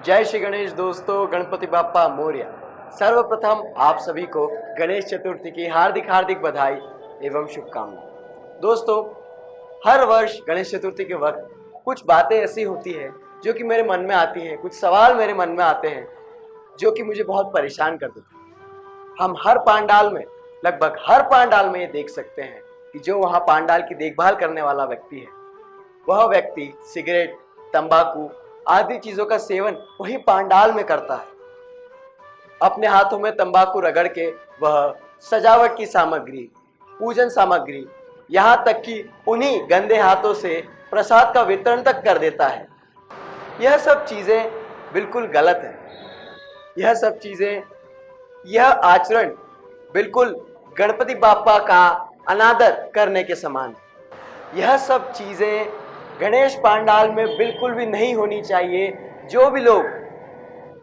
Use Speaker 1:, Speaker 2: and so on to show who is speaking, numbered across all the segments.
Speaker 1: जय श्री गणेश दोस्तों, गणपति बाप्पा मोरया। सर्वप्रथम आप सभी को गणेश चतुर्थी की हार्दिक हार्दिक बधाई एवं शुभकामनाएं। दोस्तों, हर वर्ष गणेश चतुर्थी के वक्त कुछ बातें ऐसी होती हैं जो कि मेरे मन में आती हैं, कुछ सवाल मेरे मन में आते हैं जो कि मुझे बहुत परेशान कर देते हैं। हम हर पांडाल में, लगभग हर पांडाल में ये देख सकते हैं कि जो वहाँ पांडाल की देखभाल करने वाला व्यक्ति है, वह व्यक्ति सिगरेट, तंबाकू आदि चीजों का सेवन वही पांडाल में करता है। अपने हाथों में तंबाकू रगड़ के वह सजावट की सामग्री, पूजन सामग्री, यहाँ तक कि उन्हीं गंदे हाथों से प्रसाद का वितरण तक कर देता है। यह सब चीजें बिल्कुल गलत है। यह सब चीजें, यह आचरण बिल्कुल गणपति बाप्पा का अनादर करने के समान है। यह सब चीजें गणेश पांडाल में बिल्कुल भी नहीं होनी चाहिए। जो भी लोग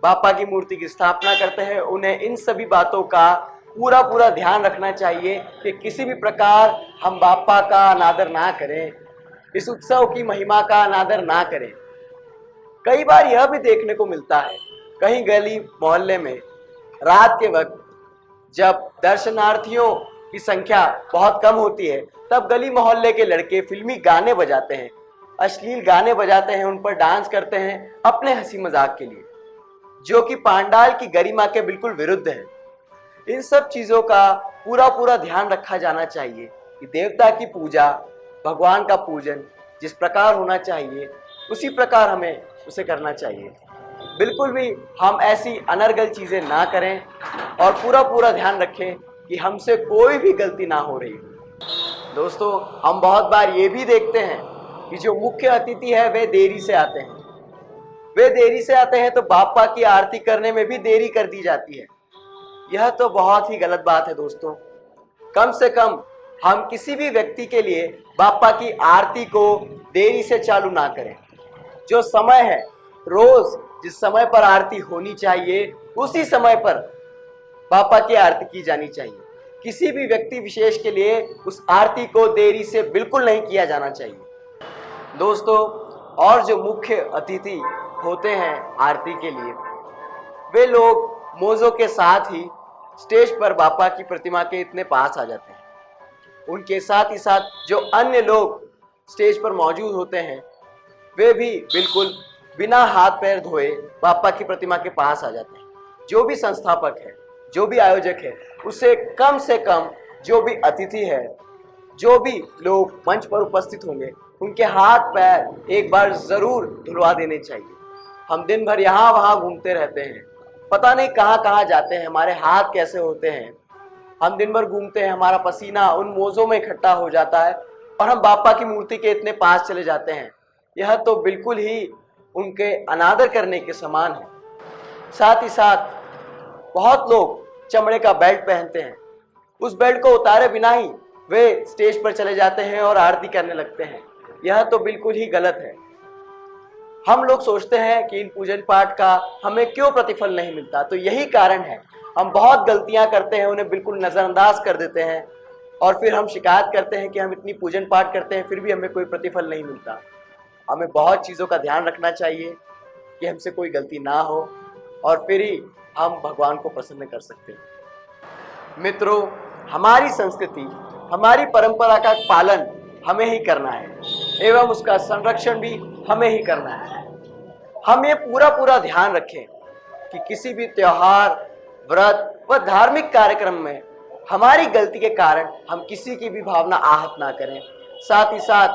Speaker 1: बाप्पा की मूर्ति की स्थापना करते हैं, उन्हें इन सभी बातों का पूरा ध्यान रखना चाहिए कि किसी भी प्रकार हम बाप्पा का अनादर ना करें, इस उत्सव की महिमा का अनादर ना करें। कई बार यह भी देखने को मिलता है, कहीं गली मोहल्ले में रात के वक्त जब दर्शनार्थियों की संख्या बहुत कम होती है, तब गली मोहल्ले के लड़के फिल्मी गाने बजाते हैं, अश्लील गाने बजाते हैं, उन पर डांस करते हैं अपने हंसी मजाक के लिए, जो कि पांडाल की गरिमा के बिल्कुल विरुद्ध है। इन सब चीजों का पूरा ध्यान रखा जाना चाहिए कि देवता की पूजा, भगवान का पूजन जिस प्रकार होना चाहिए उसी प्रकार हमें उसे करना चाहिए। बिल्कुल भी हम ऐसी अनर्गल चीजें ना करें और पूरा ध्यान रखें कि हमसे कोई भी गलती ना हो रही हो। दोस्तों, हम बहुत बार ये भी देखते हैं कि जो मुख्य अतिथि है वे देरी से आते हैं। वे देरी से आते हैं तो बाप्पा की आरती करने में भी देरी कर दी जाती है। यह तो बहुत ही गलत बात है दोस्तों। कम से कम हम किसी भी व्यक्ति के लिए बाप्पा की आरती को देरी से चालू ना करें। जो समय है, रोज जिस समय पर आरती होनी चाहिए उसी समय पर बाप्पा की आरती की जानी चाहिए। किसी भी व्यक्ति विशेष के लिए उस आरती को देरी से बिल्कुल नहीं किया जाना चाहिए। दोस्तों, और जो मुख्य अतिथि होते हैं आरती के लिए, वे लोग मौजों के साथ ही स्टेज पर बाप्पा की प्रतिमा के इतने पास आ जाते हैं। उनके साथ ही साथ जो अन्य लोग स्टेज पर मौजूद होते हैं, वे भी बिल्कुल बिना हाथ पैर धोए बाप्पा की प्रतिमा के पास आ जाते हैं। जो भी संस्थापक है, जो भी आयोजक है, उसे कम से कम जो भी अतिथि है, जो भी लोग मंच पर उपस्थित होंगे, उनके हाथ पैर एक बार जरूर धुलवा देने चाहिए। हम दिन भर यहाँ वहाँ घूमते रहते हैं, पता नहीं कहाँ कहाँ जाते हैं, हमारे हाथ कैसे होते हैं। हम दिन भर घूमते हैं, हमारा पसीना उन मोजों में इकट्ठा हो जाता है और हम बाप्पा की मूर्ति के इतने पास चले जाते हैं। यह तो बिल्कुल ही उनके अनादर करने के समान है। साथ ही साथ बहुत लोग चमड़े का बेल्ट पहनते हैं, उस बेल्ट को उतारे बिना ही वे स्टेज पर चले जाते हैं और आरती करने लगते हैं। यह तो बिल्कुल ही गलत है। हम लोग सोचते हैं कि इन पूजन पाठ का हमें क्यों प्रतिफल नहीं मिलता, तो यही कारण है। हम बहुत गलतियां करते हैं, उन्हें बिल्कुल नज़रअंदाज कर देते हैं और फिर हम शिकायत करते हैं कि हम इतनी पूजन पाठ करते हैं फिर भी हमें कोई प्रतिफल नहीं मिलता। हमें बहुत चीज़ों का ध्यान रखना चाहिए कि हमसे कोई गलती ना हो और फिर ही हम भगवान को प्रसन्न कर सकते हैं। मित्रों, हमारी संस्कृति, हमारी परंपरा का पालन हमें ही करना है एवं उसका संरक्षण भी हमें ही करना है। हम ये पूरा ध्यान रखें कि किसी भी त्योहार, व्रत व धार्मिक कार्यक्रम में हमारी गलती के कारण हम किसी की भी भावना आहत ना करें। साथ ही साथ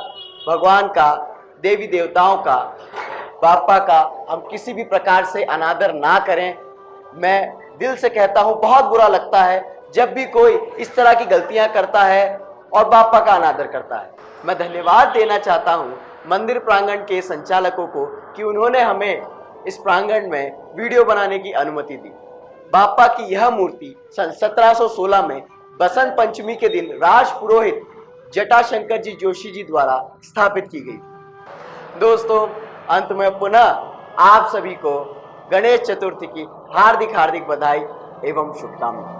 Speaker 1: भगवान का, देवी देवताओं का, बाप्पा का हम किसी भी प्रकार से अनादर ना करें। मैं दिल से कहता हूँ, बहुत बुरा लगता है जब भी कोई इस तरह की गलतियां करता है और बाप्पा का अनादर करता है। मैं धन्यवाद देना चाहता हूँ मंदिर प्रांगण के संचालकों को कि उन्होंने हमें इस प्रांगण में वीडियो बनाने की अनुमति दी। बाप्पा की यह मूर्ति सन 1716 में बसंत पंचमी के दिन राज पुरोहित जटाशंकर जी जोशी जी द्वारा स्थापित की गई। दोस्तों, अंत में पुनः आप सभी को गणेश चतुर्थी की हार्दिक बधाई एवं शुभकामनाएं।